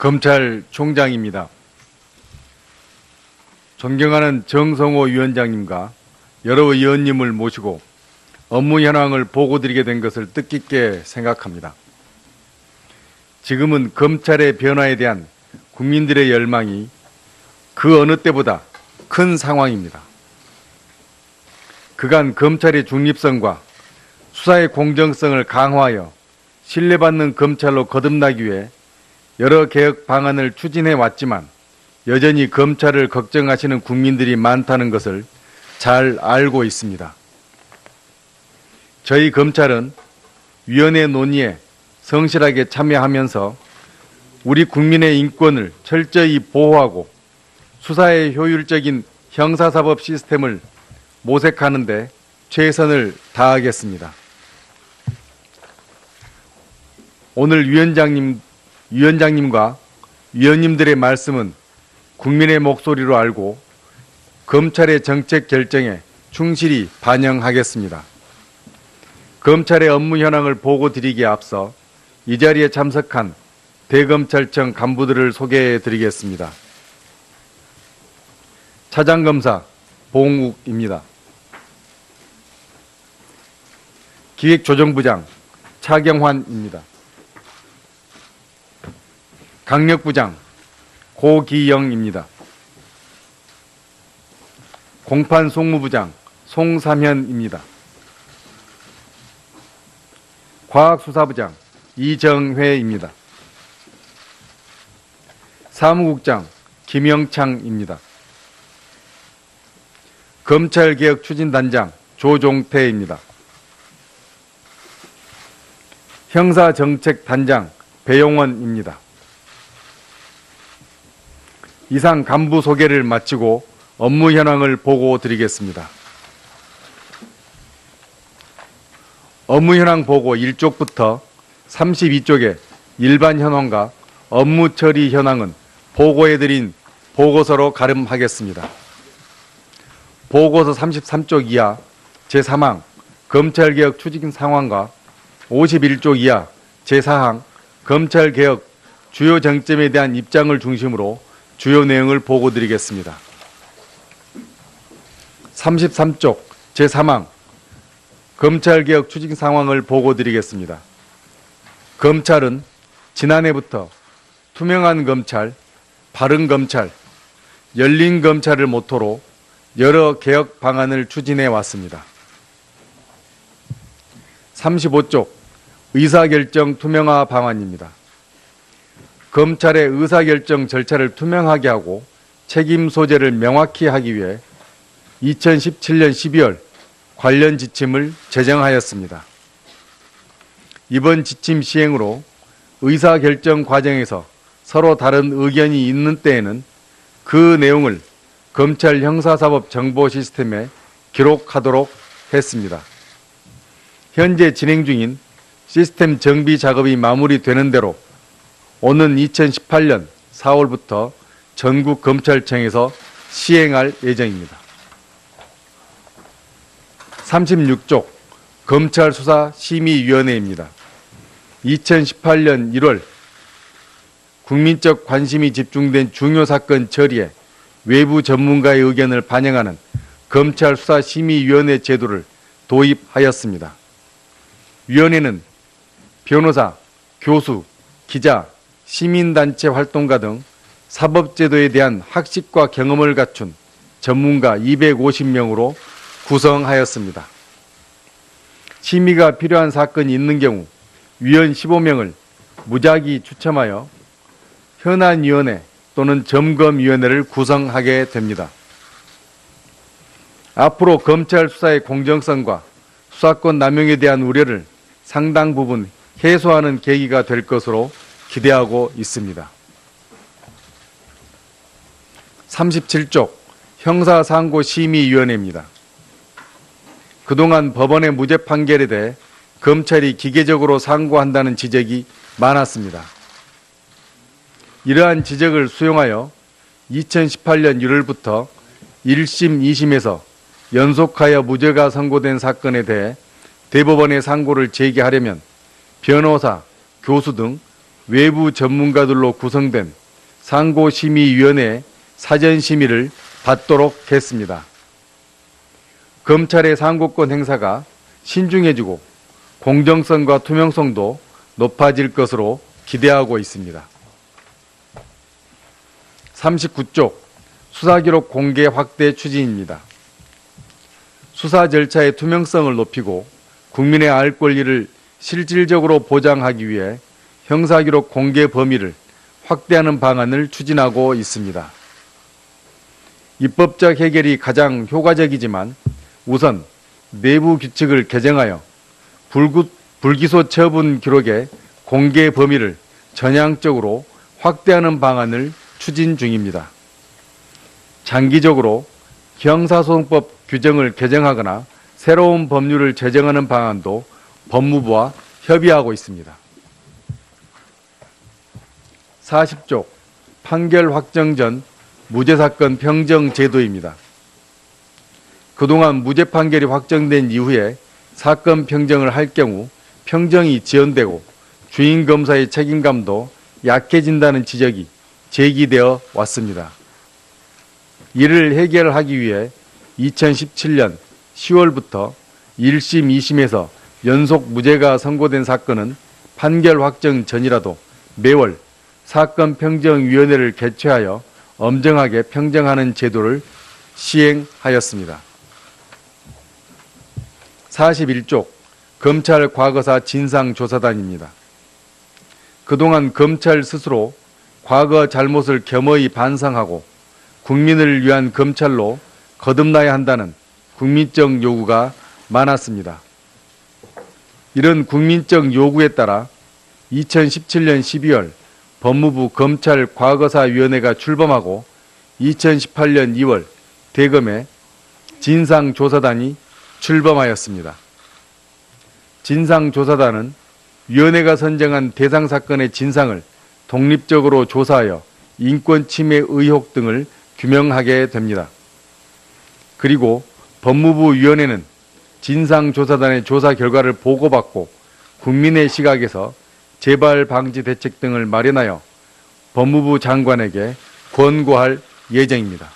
검찰총장입니다. 존경하는 정성호 위원장님과 여러 의원님을 모시고 업무 현황을 보고드리게 된 것을 뜻깊게 생각합니다. 지금은 검찰의 변화에 대한 국민들의 열망이 그 어느 때보다 큰 상황입니다. 그간 검찰의 중립성과 수사의 공정성을 강화하여 신뢰받는 검찰로 거듭나기 위해 여러 개혁 방안을 추진해 왔지만 여전히 검찰을 걱정하시는 국민들이 많다는 것을 잘 알고 있습니다. 저희 검찰은 위원회 논의에 성실하게 참여하면서 우리 국민의 인권을 철저히 보호하고 수사의 효율적인 형사사법 시스템을 모색하는 데 최선을 다하겠습니다. 오늘 위원장님과 위원님들의 말씀은 국민의 목소리로 알고 검찰의 정책 결정에 충실히 반영하겠습니다. 검찰의 업무 현황을 보고 드리기에 앞서 이 자리에 참석한 대검찰청 간부들을 소개해 드리겠습니다. 차장검사 봉욱입니다. 기획조정부장 차경환입니다. 강력부장 고기영입니다. 공판송무부장 송삼현입니다. 과학수사부장 이정회입니다. 사무국장 김영창입니다. 검찰개혁추진단장 조종태입니다. 형사정책단장 배용원입니다. 이상 간부 소개를 마치고 업무 현황을 보고 드리겠습니다. 업무 현황 보고 1쪽부터 32쪽의 일반 현황과 업무 처리 현황은 보고해드린 보고서로 가름하겠습니다. 보고서 33쪽 이하 제3항 검찰개혁 추진 상황과 51쪽 이하 제4항 검찰개혁 주요 쟁점에 대한 입장을 중심으로 주요 내용을 보고 드리겠습니다. 33쪽 제3항 검찰개혁 추진 상황을 보고 드리겠습니다. 검찰은 지난해부터 투명한 검찰, 바른 검찰, 열린 검찰을 모토로 여러 개혁 방안을 추진해 왔습니다. 35쪽 의사결정 투명화 방안입니다. 검찰의 의사결정 절차를 투명하게 하고 책임 소재를 명확히 하기 위해 2017년 12월 관련 지침을 제정하였습니다. 이번 지침 시행으로 의사결정 과정에서 서로 다른 의견이 있는 때에는 그 내용을 검찰 형사사법 정보 시스템에 기록하도록 했습니다. 현재 진행 중인 시스템 정비 작업이 마무리되는 대로 오는 2018년 4월부터 전국 검찰청에서 시행할 예정입니다. 36쪽 검찰수사심의위원회입니다. 2018년 1월 국민적 관심이 집중된 중요 사건 처리에 외부 전문가의 의견을 반영하는 검찰수사심의위원회 제도를 도입하였습니다. 위원회는 변호사, 교수, 기자, 시민단체 활동가 등 사법제도에 대한 학식과 경험을 갖춘 전문가 250명으로 구성하였습니다. 심의가 필요한 사건이 있는 경우 위원 15명을 무작위 추첨하여 현안위원회 또는 점검위원회를 구성하게 됩니다. 앞으로 검찰 수사의 공정성과 수사권 남용에 대한 우려를 상당 부분 해소하는 계기가 될 것으로 기대하고 있습니다. 37쪽 형사상고심의위원회입니다. 그동안 법원의 무죄 판결에 대해 검찰이 기계적으로 상고한다는 지적이 많았습니다. 이러한 지적을 수용하여 2018년 1월부터 1심, 2심에서 연속하여 무죄가 선고된 사건에 대해 대법원에 상고를 제기하려면 변호사, 교수 등 외부 전문가들로 구성된 상고심의위원회의 사전심의를 받도록 했습니다. 검찰의 상고권 행사가 신중해지고 공정성과 투명성도 높아질 것으로 기대하고 있습니다. 39쪽 수사기록 공개 확대 추진입니다. 수사 절차의 투명성을 높이고 국민의 알 권리를 실질적으로 보장하기 위해 형사기록 공개 범위를 확대하는 방안을 추진하고 있습니다. 입법적 해결이 가장 효과적이지만 우선 내부 규칙을 개정하여 불기소 처분 기록의 공개 범위를 전향적으로 확대하는 방안을 추진 중입니다. 장기적으로 형사소송법 규정을 개정하거나 새로운 법률을 제정하는 방안도 법무부와 협의하고 있습니다. 40조 판결 확정 전 무죄사건 평정 제도입니다. 그동안 무죄 판결이 확정된 이후에 사건 평정을 할 경우 평정이 지연되고 주인 검사의 책임감도 약해진다는 지적이 제기되어 왔습니다. 이를 해결하기 위해 2017년 10월부터 1심, 2심에서 연속 무죄가 선고된 사건은 판결 확정 전이라도 매월 사건 평정위원회를 개최하여 엄정하게 평정하는 제도를 시행하였습니다. 41조 검찰 과거사 진상조사단입니다. 그동안 검찰 스스로 과거 잘못을 겸허히 반성하고 국민을 위한 검찰로 거듭나야 한다는 국민적 요구가 많았습니다. 이런 국민적 요구에 따라 2017년 12월 법무부 검찰 과거사위원회가 출범하고 2018년 2월 대검에 진상조사단이 출범하였습니다. 진상조사단은 위원회가 선정한 대상 사건의 진상을 독립적으로 조사하여 인권침해 의혹 등을 규명하게 됩니다. 그리고 법무부위원회는 진상조사단의 조사 결과를 보고받고 국민의 시각에서 재발 방지 대책 등을 마련하여 법무부 장관에게 권고할 예정입니다.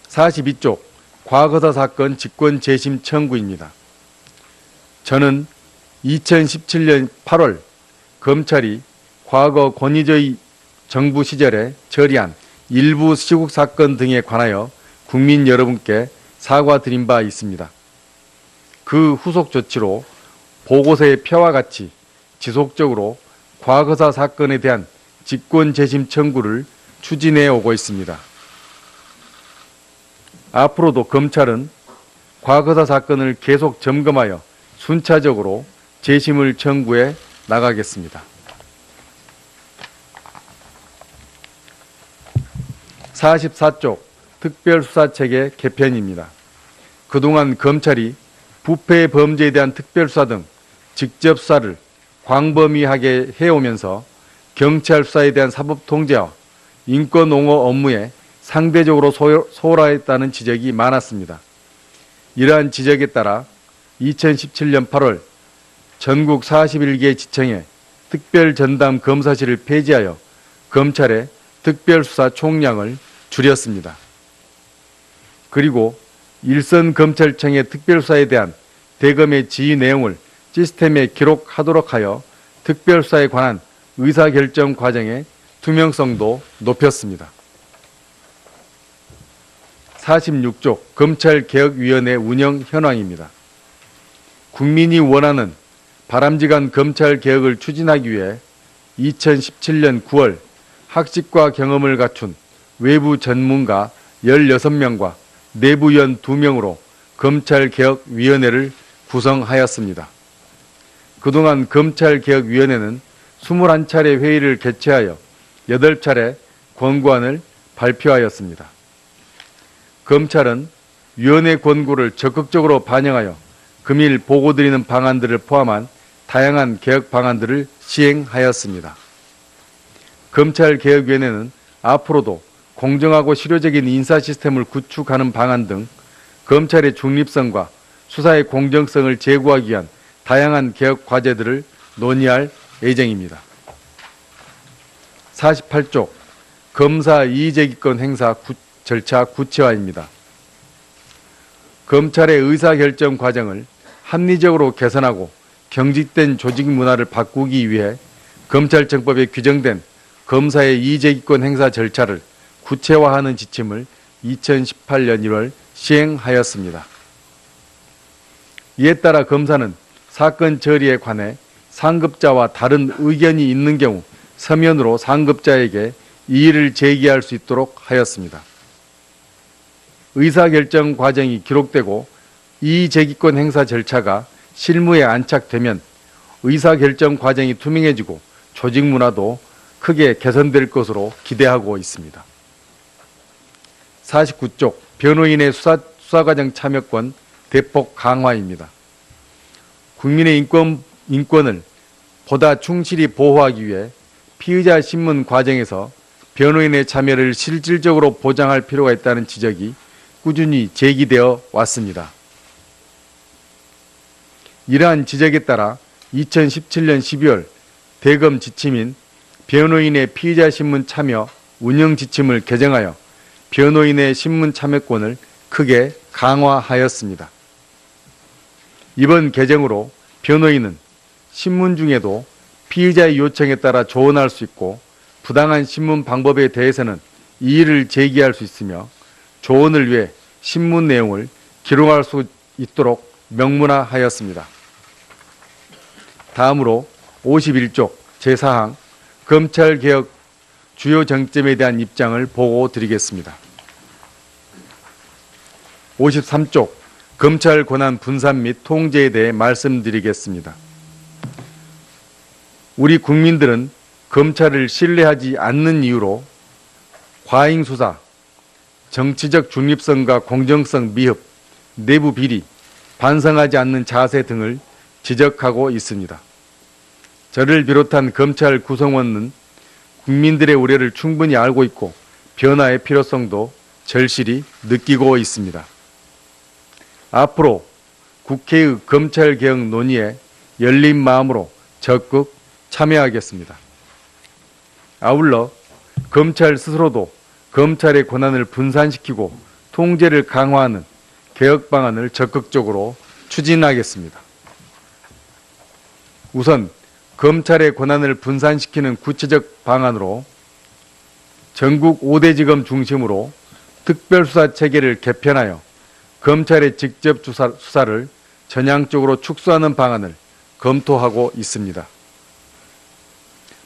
42조 과거사 사건 직권 재심 청구입니다. 저는 2017년 8월 검찰이 과거 권위주의 정부 시절에 처리한 일부 시국 사건 등에 관하여 국민 여러분께 사과드린 바 있습니다. 그 후속 조치로 보고서의 표와 같이 지속적으로 과거사 사건에 대한 직권 재심 청구를 추진해 오고 있습니다. 앞으로도 검찰은 과거사 사건을 계속 점검하여 순차적으로 재심을 청구해 나가겠습니다. 44조 특별수사체계 개편입니다. 그동안 검찰이 부패 범죄에 대한 특별수사 등 직접 수사를 광범위하게 해오면서 경찰 수사에 대한 사법 통제와 인권 옹호 업무에 상대적으로 소홀했다는 지적이 많았습니다. 이러한 지적에 따라 2017년 8월 전국 41개 지청에 특별전담 검사실을 폐지하여 검찰의 특별수사 총량을 줄였습니다. 그리고 일선 검찰청의 특별수사에 대한 대검의 지휘 내용을 시스템에 기록하도록 하여 특별수사에 관한 의사결정 과정의 투명성도 높였습니다. 46조 검찰개혁위원회 운영 현황입니다. 국민이 원하는 바람직한 검찰개혁을 추진하기 위해 2017년 9월 학식과 경험을 갖춘 외부 전문가 16명과 내부위원 2명으로 검찰개혁위원회를 구성하였습니다. 그동안 검찰개혁위원회는 21차례 회의를 개최하여 8차례 권고안을 발표하였습니다. 검찰은 위원회 권고를 적극적으로 반영하여 금일 보고드리는 방안들을 포함한 다양한 개혁 방안들을 시행하였습니다. 검찰개혁위원회는 앞으로도 공정하고 실효적인 인사 시스템을 구축하는 방안 등 검찰의 중립성과 수사의 공정성을 제고하기 위한 다양한 개혁 과제들을 논의할 예정입니다. 48쪽 검사 이의제기권 행사 절차 구체화입니다. 검찰의 의사결정 과정을 합리적으로 개선하고 경직된 조직 문화를 바꾸기 위해 검찰청법에 규정된 검사의 이의제기권 행사 절차를 구체화하는 지침을 2018년 1월 시행하였습니다. 이에 따라 검사는 사건 처리에 관해 상급자와 다른 의견이 있는 경우 서면으로 상급자에게 이의를 제기할 수 있도록 하였습니다. 의사결정 과정이 기록되고 이의제기권 행사 절차가 실무에 안착되면 의사결정 과정이 투명해지고 조직 문화도 크게 개선될 것으로 기대하고 있습니다. 49쪽 변호인의 수사과정 참여권 대폭 강화입니다. 국민의 인권을 보다 충실히 보호하기 위해 피의자 신문 과정에서 변호인의 참여를 실질적으로 보장할 필요가 있다는 지적이 꾸준히 제기되어 왔습니다. 이러한 지적에 따라 2017년 12월 대검 지침인 변호인의 피의자 신문 참여 운영 지침을 개정하여 변호인의 신문 참여권을 크게 강화하였습니다. 이번 개정으로 변호인은 신문 중에도 피의자의 요청에 따라 조언할 수 있고 부당한 신문 방법에 대해서는 이의를 제기할 수 있으며 조언을 위해 신문 내용을 기록할 수 있도록 명문화하였습니다. 다음으로 51쪽 제4항 검찰개혁 주요 정점에 대한 입장을 보고 드리겠습니다. 53쪽 검찰 권한 분산 및 통제에 대해 말씀드리겠습니다. 우리 국민들은 검찰을 신뢰하지 않는 이유로 과잉 수사, 정치적 중립성과 공정성 미흡, 내부 비리, 반성하지 않는 자세 등을 지적하고 있습니다. 저를 비롯한 검찰 구성원은 국민들의 우려를 충분히 알고 있고 변화의 필요성도 절실히 느끼고 있습니다. 앞으로 국회의 검찰개혁 논의에 열린 마음으로 적극 참여하겠습니다. 아울러 검찰 스스로도 검찰의 권한을 분산시키고 통제를 강화하는 개혁 방안을 적극적으로 추진하겠습니다. 우선 검찰의 권한을 분산시키는 구체적 방안으로 전국 5대 지검 중심으로 특별수사 체계를 개편하여 검찰의 직접 수사를 전향적으로 축소하는 방안을 검토하고 있습니다.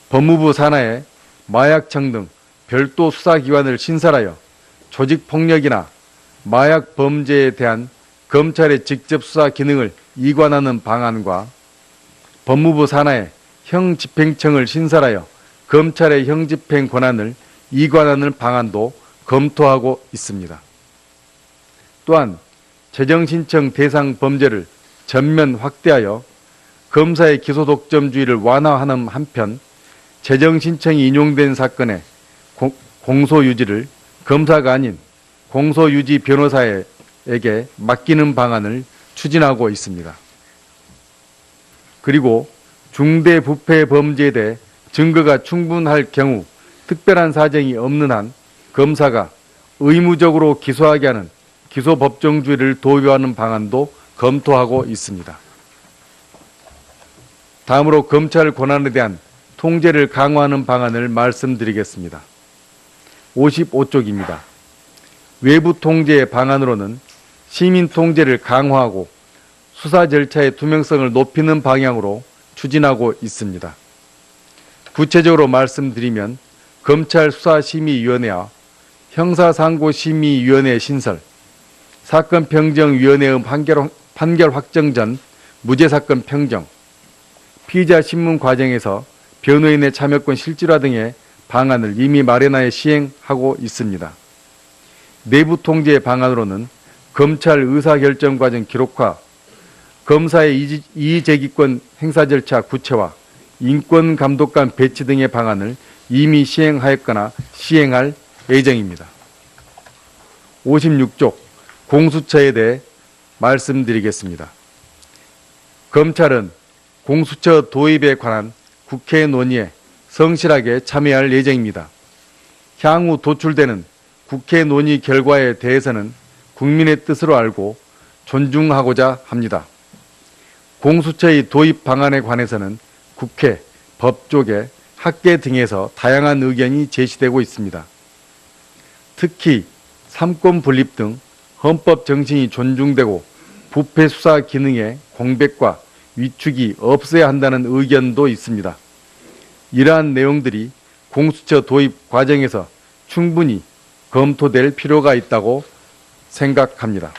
법무부 산하에 마약청 등 별도 수사기관을 신설하여 조직폭력이나 마약 범죄에 대한 검찰의 직접 수사 기능을 이관하는 방안과 법무부 산하에 형집행청을 신설하여 검찰의 형집행 권한을 이관하는 방안도 검토하고 있습니다. 또한 재정신청 대상 범죄를 전면 확대하여 검사의 기소 독점주의를 완화하는 한편 재정신청이 인용된 사건의 공소유지를 검사가 아닌 공소유지 변호사에게 맡기는 방안을 추진하고 있습니다. 그리고 중대 부패 범죄에 대해 증거가 충분할 경우 특별한 사정이 없는 한 검사가 의무적으로 기소하게 하는 기소법정주의를 도입하는 방안도 검토하고 있습니다. 다음으로 검찰 권한에 대한 통제를 강화하는 방안을 말씀드리겠습니다. 55쪽입니다. 외부 통제 방안으로는 시민 통제를 강화하고 수사 절차의 투명성을 높이는 방향으로 추진하고 있습니다. 구체적으로 말씀드리면 검찰수사심의위원회와 형사상고심의위원회 신설, 사건평정위원회의 판결 확정 전 무죄사건 평정, 피의자 신문 과정에서 변호인의 참여권 실질화 등의 방안을 이미 마련하여 시행하고 있습니다. 내부 통제 방안으로는 검찰 의사결정 과정 기록화, 검사의 이의제기권 행사 절차 구체화, 인권감독관 배치 등의 방안을 이미 시행하였거나 시행할 예정입니다. 56쪽 공수처에 대해 말씀드리겠습니다. 검찰은 공수처 도입에 관한 국회 논의에 성실하게 참여할 예정입니다. 향후 도출되는 국회 논의 결과에 대해서는 국민의 뜻으로 알고 존중하고자 합니다. 공수처의 도입 방안에 관해서는 국회, 법조계, 학계 등에서 다양한 의견이 제시되고 있습니다. 특히 삼권 분립 등 헌법 정신이 존중되고 부패 수사 기능의 공백과 위축이 없어야 한다는 의견도 있습니다. 이러한 내용들이 공수처 도입 과정에서 충분히 검토될 필요가 있다고 생각합니다.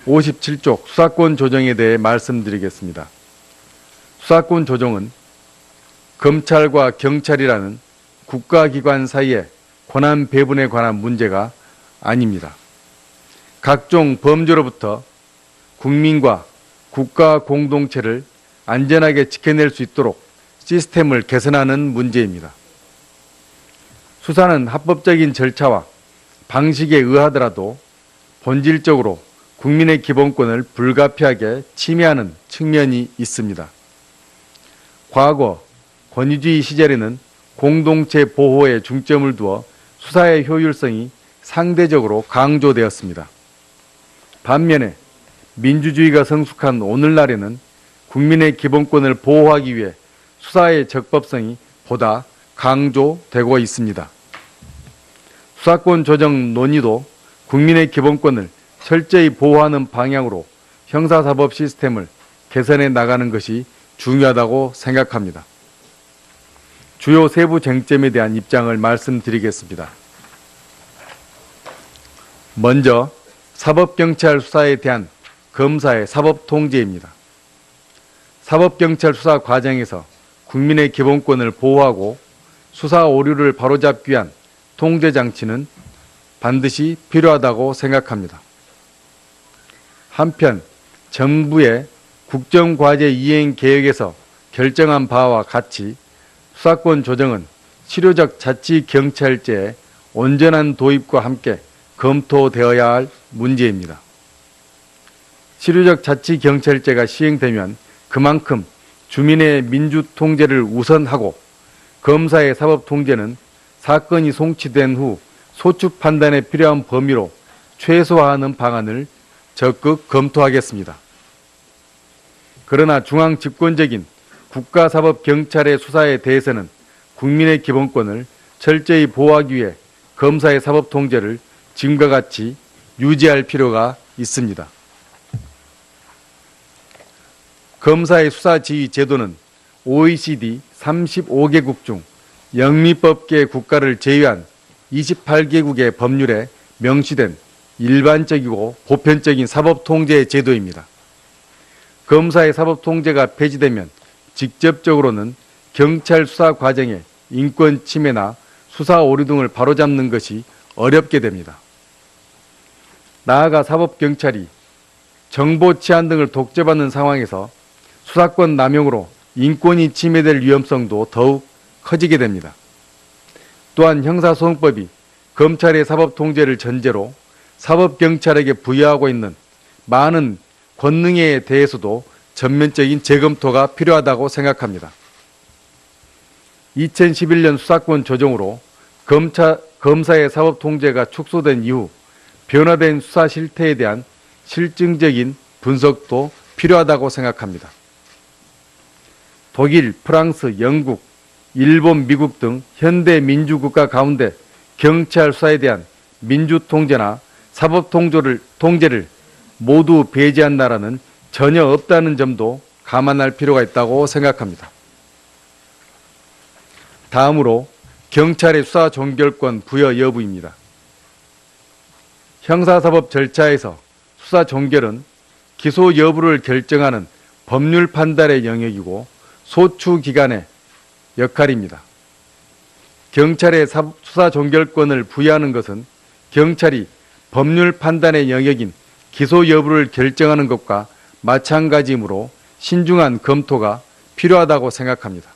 57쪽 수사권 조정에 대해 말씀드리겠습니다. 수사권 조정은 검찰과 경찰이라는 국가기관 사이의 권한 배분에 관한 문제가 아닙니다. 각종 범죄로부터 국민과 국가 공동체를 안전하게 지켜낼 수 있도록 시스템을 개선하는 문제입니다. 수사는 합법적인 절차와 방식에 의하더라도 본질적으로 국민의 기본권을 불가피하게 침해하는 측면이 있습니다. 과거 권위주의 시절에는 공동체 보호에 중점을 두어 수사의 효율성이 상대적으로 강조되었습니다. 반면에 민주주의가 성숙한 오늘날에는 국민의 기본권을 보호하기 위해 수사의 적법성이 보다 강조되고 있습니다. 수사권 조정 논의도 국민의 기본권을 철저히 보호하는 방향으로 형사사법 시스템을 개선해 나가는 것이 중요하다고 생각합니다. 주요 세부 쟁점에 대한 입장을 말씀드리겠습니다. 먼저 사법경찰 수사에 대한 검사의 사법통제입니다. 사법경찰 수사 과정에서 국민의 기본권을 보호하고 수사 오류를 바로잡기 위한 통제장치는 반드시 필요하다고 생각합니다. 한편 정부의 국정과제 이행 계획에서 결정한 바와 같이 수사권 조정은 실효적 자치경찰제의 온전한 도입과 함께 검토되어야 할 문제입니다. 실효적 자치경찰제가 시행되면 그만큼 주민의 민주통제를 우선하고 검사의 사법통제는 사건이 송치된 후 소추 판단에 필요한 범위로 최소화하는 방안을 적극 검토하겠습니다. 그러나 중앙집권적인 국가사법경찰의 수사에 대해서는 국민의 기본권을 철저히 보호하기 위해 검사의 사법통제를 지금과 같이 유지할 필요가 있습니다. 검사의 수사지휘 제도는 OECD 35개국 중 영미법계 국가를 제외한 28개국의 법률에 명시된 일반적이고 보편적인 사법통제 제도입니다. 검사의 사법통제가 폐지되면 직접적으로는 경찰 수사 과정의 인권 침해나 수사 오류 등을 바로잡는 것이 어렵게 됩니다. 나아가 사법경찰이 정보 치안 등을 독재받는 상황에서 수사권 남용으로 인권이 침해될 위험성도 더욱 커지게 됩니다. 또한 형사소송법이 검찰의 사법통제를 전제로 사법경찰에게 부여하고 있는 많은 권능에 대해서도 전면적인 재검토가 필요하다고 생각합니다. 2011년 수사권 조정으로 검사의 사법통제가 축소된 이후 변화된 수사 실태에 대한 실증적인 분석도 필요하다고 생각합니다. 독일, 프랑스, 영국, 일본, 미국 등 현대 민주국가 가운데 경찰 수사에 대한 민주통제나 사법통제를 모두 배제한 나라는 전혀 없다는 점도 감안할 필요가 있다고 생각합니다. 다음으로 경찰의 수사 종결권 부여 여부입니다. 형사사법 절차에서 수사 종결은 기소 여부를 결정하는 법률 판단의 영역이고 소추 기관의 역할입니다. 경찰의 수사 종결권을 부여하는 것은 경찰이 법률 판단의 영역인 기소 여부를 결정하는 것과 마찬가지이므로 신중한 검토가 필요하다고 생각합니다.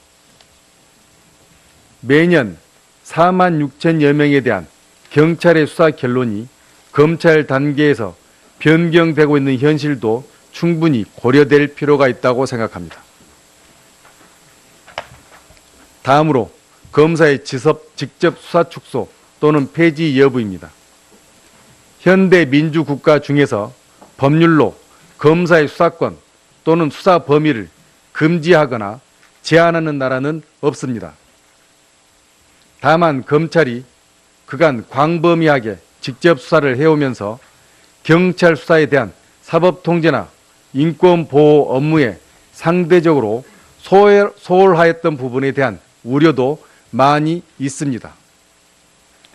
매년 4만 6천여 명에 대한 경찰의 수사 결론이 검찰 단계에서 변경되고 있는 현실도 충분히 고려될 필요가 있다고 생각합니다. 다음으로 검사의 직접 수사 축소 또는 폐지 여부입니다. 현대 민주국가 중에서 법률로 검사의 수사권 또는 수사 범위를 금지하거나 제한하는 나라는 없습니다. 다만 검찰이 그간 광범위하게 직접 수사를 해오면서 경찰 수사에 대한 사법 통제나 인권 보호 업무에 상대적으로 소홀하였던 부분에 대한 우려도 많이 있습니다.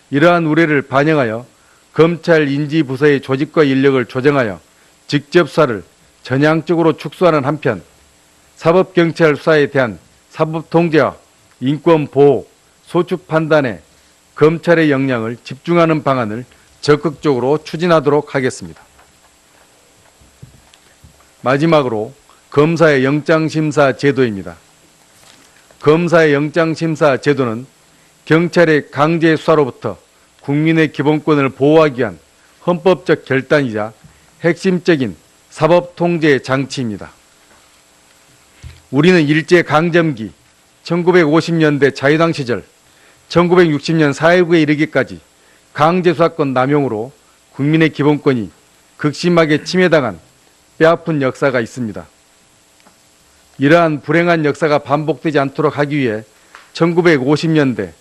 이러한 우려를 반영하여 검찰 인지부서의 조직과 인력을 조정하여 직접 수사를 전향적으로 축소하는 한편 사법경찰 수사에 대한 사법 통제와 인권 보호, 소추 판단에 검찰의 역량을 집중하는 방안을 적극적으로 추진하도록 하겠습니다. 마지막으로 검사의 영장심사 제도입니다. 검사의 영장심사 제도는 경찰의 강제 수사로부터 국민의 기본권을 보호하기 위한 헌법적 결단이자 핵심적인 사법 통제 장치입니다. 우리는 일제강점기 1950년대 자유당 시절 1960년 4.19에 이르기까지 강제수사권 남용으로 국민의 기본권이 극심하게 침해당한 뼈아픈 역사가 있습니다. 이러한 불행한 역사가 반복되지 않도록 하기 위해 1950년대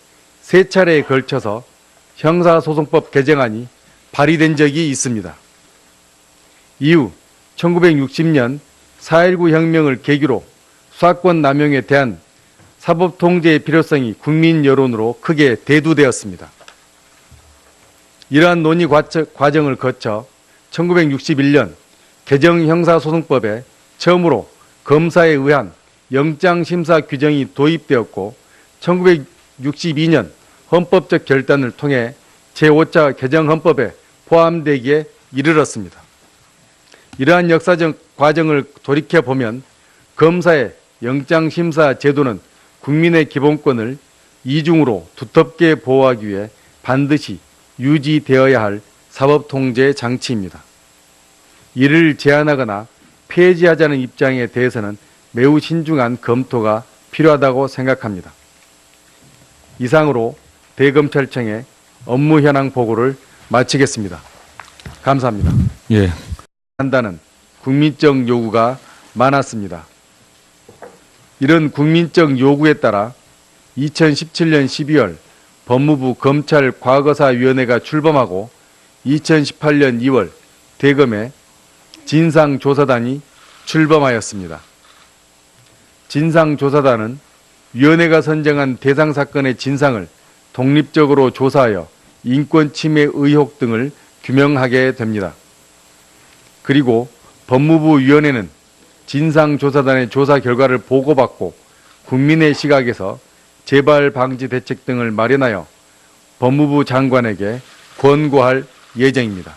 세 차례에 걸쳐서 형사소송법 개정안이 발의된 적이 있습니다. 이후 1960년 4.19 혁명을 계기로 수사권 남용에 대한 사법 통제의 필요성이 국민 여론으로 크게 대두되었습니다. 이러한 논의 과정을 거쳐 1961년 개정 형사소송법에 처음으로 검사에 의한 영장심사 규정이 도입되었고 1962년 헌법적 결단을 통해 제5차 개정헌법에 포함되기에 이르렀습니다. 이러한 역사적 과정을 돌이켜보면 검사의 영장심사 제도는 국민의 기본권을 이중으로 두텁게 보호하기 위해 반드시 유지되어야 할 사법통제 장치입니다. 이를 제한하거나 폐지하자는 입장에 대해서는 매우 신중한 검토가 필요하다고 생각합니다. 이상으로 대검찰청의 업무 현황 보고를 마치겠습니다. 감사합니다. 예. 한다는 국민적 요구가 많았습니다. 이런 국민적 요구에 따라 2017년 12월 법무부 검찰과거사위원회가 출범하고 2018년 2월 대검에 진상조사단이 출범하였습니다. 진상조사단은 위원회가 선정한 대상 사건의 진상을 독립적으로 조사하여 인권 침해 의혹 등을 규명하게 됩니다. 그리고 법무부위원회는 진상조사단의 조사 결과를 보고받고 국민의 시각에서 재발 방지 대책 등을 마련하여 법무부 장관에게 권고할 예정입니다.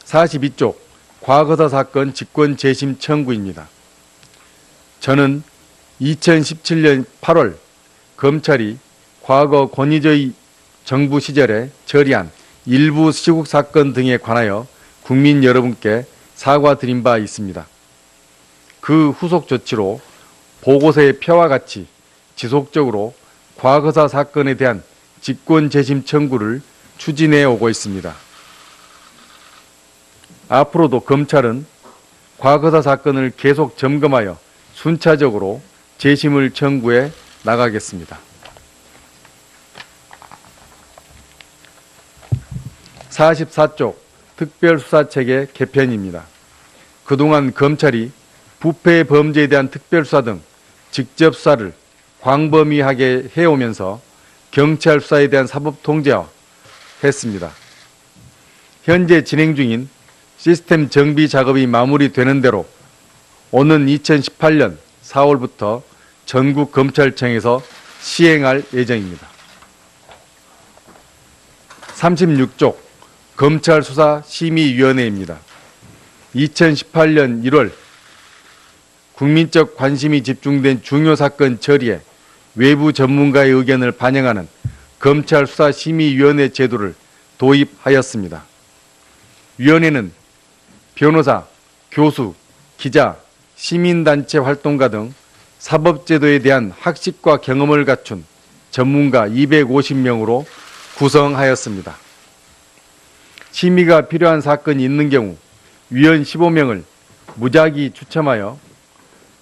42쪽 과거사 사건 직권 재심 청구입니다. 저는 2017년 8월 검찰이 과거 권위주의 정부 시절에 처리한 일부 시국 사건 등에 관하여 국민 여러분께 사과드린 바 있습니다. 그 후속 조치로 보고서의 표와 같이 지속적으로 과거사 사건에 대한 직권 재심 청구를 추진해 오고 있습니다. 앞으로도 검찰은 과거사 사건을 계속 점검하여 순차적으로 재심을 청구해 나가겠습니다. 44쪽 특별수사체계 개편입니다. 그동안 검찰이 부패 범죄에 대한 특별수사 등 직접 수사를 광범위하게 해오면서 경찰 수사에 대한 사법 통제화 했습니다. 현재 진행 중인 시스템 정비 작업이 마무리되는 대로 오는 2018년 4월부터 전국 검찰청에서 시행할 예정입니다. 36쪽 검찰수사심의위원회입니다. 2018년 1월 국민적 관심이 집중된 중요 사건 처리에 외부 전문가의 의견을 반영하는 검찰수사심의위원회 제도를 도입하였습니다. 위원회는 변호사, 교수, 기자, 시민단체 활동가 등 사법제도에 대한 학식과 경험을 갖춘 전문가 250명으로 구성하였습니다. 심의가 필요한 사건이 있는 경우 위원 15명을 무작위 추첨하여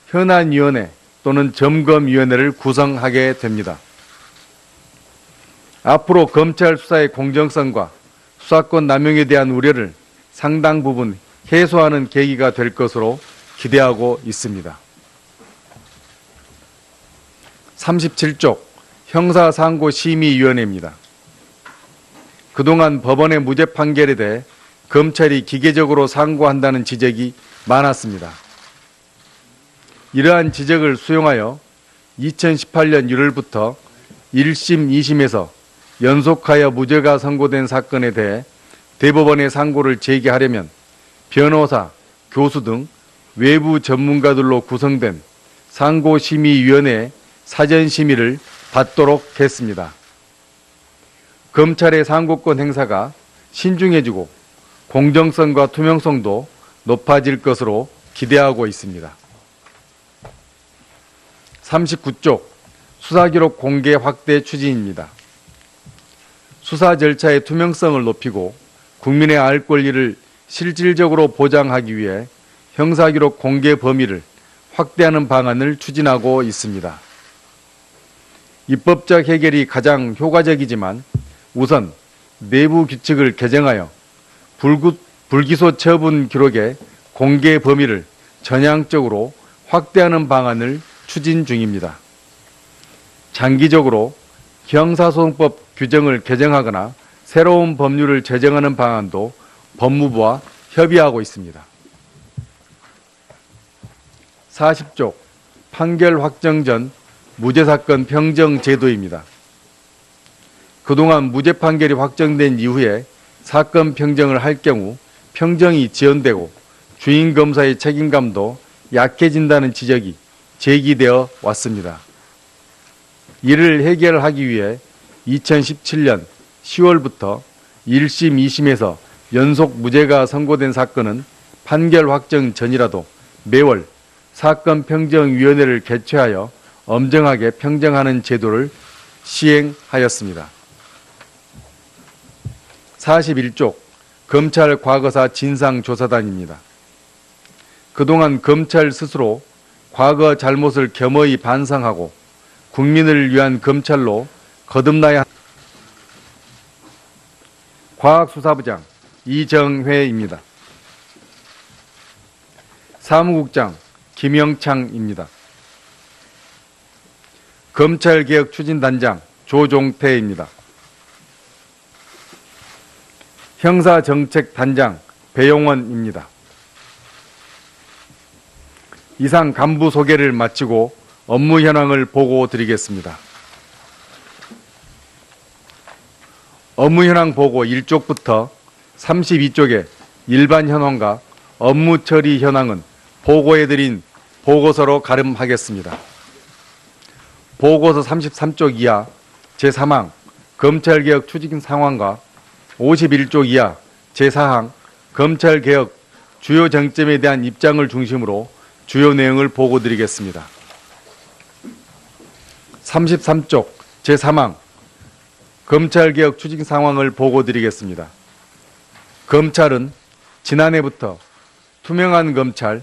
현안위원회 또는 점검위원회를 구성하게 됩니다. 앞으로 검찰 수사의 공정성과 수사권 남용에 대한 우려를 상당 부분 해소하는 계기가 될 것으로 기대하고 있습니다. 37쪽 형사상고심의위원회입니다. 그동안 법원의 무죄 판결에 대해 검찰이 기계적으로 상고한다는 지적이 많았습니다. 이러한 지적을 수용하여 2018년 1월부터 1심, 2심에서 연속하여 무죄가 선고된 사건에 대해 대법원에 상고를 제기하려면 변호사, 교수 등 외부 전문가들로 구성된 상고심의위원회의 사전심의를 받도록 했습니다. 검찰의 상고권 행사가 신중해지고 공정성과 투명성도 높아질 것으로 기대하고 있습니다. 39쪽 수사기록 공개 확대 추진입니다. 수사 절차의 투명성을 높이고 국민의 알 권리를 실질적으로 보장하기 위해 형사기록 공개 범위를 확대하는 방안을 추진하고 있습니다. 입법적 해결이 가장 효과적이지만 우선 내부 규칙을 개정하여 불기소 처분 기록의 공개 범위를 전향적으로 확대하는 방안을 추진 중입니다. 장기적으로 형사소송법 규정을 개정하거나 새로운 법률을 제정하는 방안도 법무부와 협의하고 있습니다. 40쪽 판결 확정 전 무죄사건 평정 제도입니다. 그동안 무죄 판결이 확정된 이후에 사건 평정을 할 경우 평정이 지연되고 주인 검사의 책임감도 약해진다는 지적이 제기되어 왔습니다. 이를 해결하기 위해 2017년 10월부터 1심, 2심에서 연속 무죄가 선고된 사건은 판결 확정 전이라도 매월 사건 평정위원회를 개최하여 엄정하게 평정하는 제도를 시행하였습니다. 41쪽 검찰 과거사 진상조사단입니다. 그동안 검찰 스스로 과거 잘못을 겸허히 반성하고 국민을 위한 검찰로 거듭나야 합니다. 과학수사부장 이정회입니다. 사무국장 김영창입니다. 검찰개혁추진단장 조종태입니다. 형사정책단장 배용원입니다. 이상 간부 소개를 마치고 업무 현황을 보고 드리겠습니다. 업무 현황 보고 1쪽부터 32쪽의 일반 현황과 업무 처리 현황은 보고해드린 보고서로 가름하겠습니다. 보고서 33쪽 이하 제3항 검찰개혁 추진 상황과 51쪽 이하 제4항 검찰개혁 주요 쟁점에 대한 입장을 중심으로 주요 내용을 보고 드리겠습니다. 33쪽 제3항 검찰개혁 추진 상황을 보고 드리겠습니다. 검찰은 지난해부터 투명한 검찰,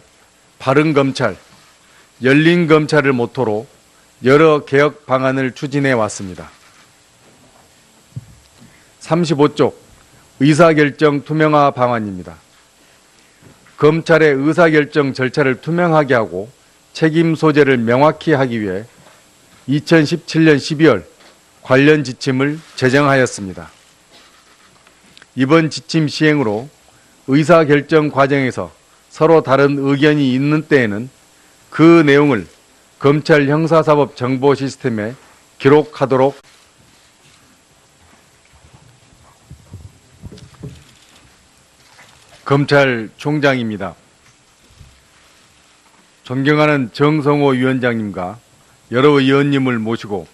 바른 검찰, 열린 검찰을 모토로 여러 개혁 방안을 추진해 왔습니다. 35쪽 의사결정 투명화 방안입니다. 검찰의 의사결정 절차를 투명하게 하고 책임 소재를 명확히 하기 위해 2017년 12월 관련 지침을 제정하였습니다. 이번 지침 시행으로 의사결정 과정에서 서로 다른 의견이 있는 때에는 그 내용을 검찰 형사사법 정보 시스템에 기록하도록 검찰총장입니다. 존경하는 정성호 위원장님과 여러 위원님을 모시고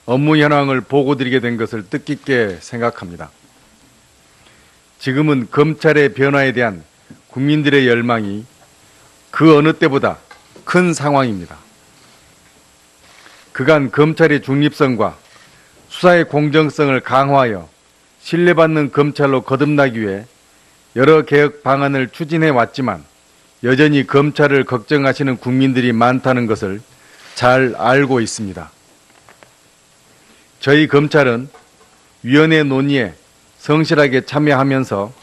업무 현황을 보고 드리게 된 것을 뜻깊게 생각합니다. 지금은 검찰의 변화에 대한 국민들의 열망이 그 어느 때보다 큰 상황입니다. 그간 검찰의 중립성과 수사의 공정성을 강화하여 신뢰받는 검찰로 거듭나기 위해 여러 개혁 방안을 추진해 왔지만 여전히 검찰을 걱정하시는 국민들이 많다는 것을 잘 알고 있습니다. 저희 검찰은 위원회 논의에 성실하게 참여하면서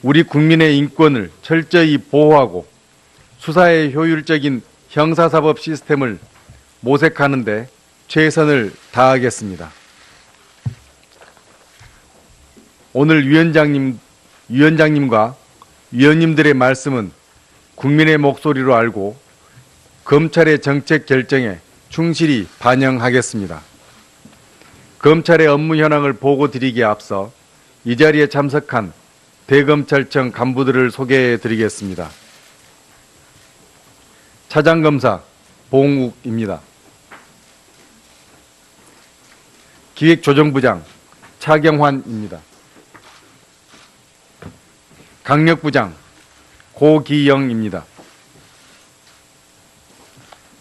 우리 국민의 인권을 철저히 보호하고 수사의 효율적인 형사사법 시스템을 모색하는 데 최선을 다하겠습니다. 오늘 위원장님과 위원님들의 말씀은 국민의 목소리로 알고 검찰의 정책 결정에 충실히 반영하겠습니다. 검찰의 업무 현황을 보고 드리기에 앞서 이 자리에 참석한 대검찰청 간부들을 소개해 드리겠습니다. 차장검사 봉욱입니다. 기획조정부장 차경환입니다. 강력부장 고기영입니다.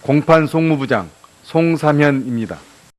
공판송무부장 송삼현입니다.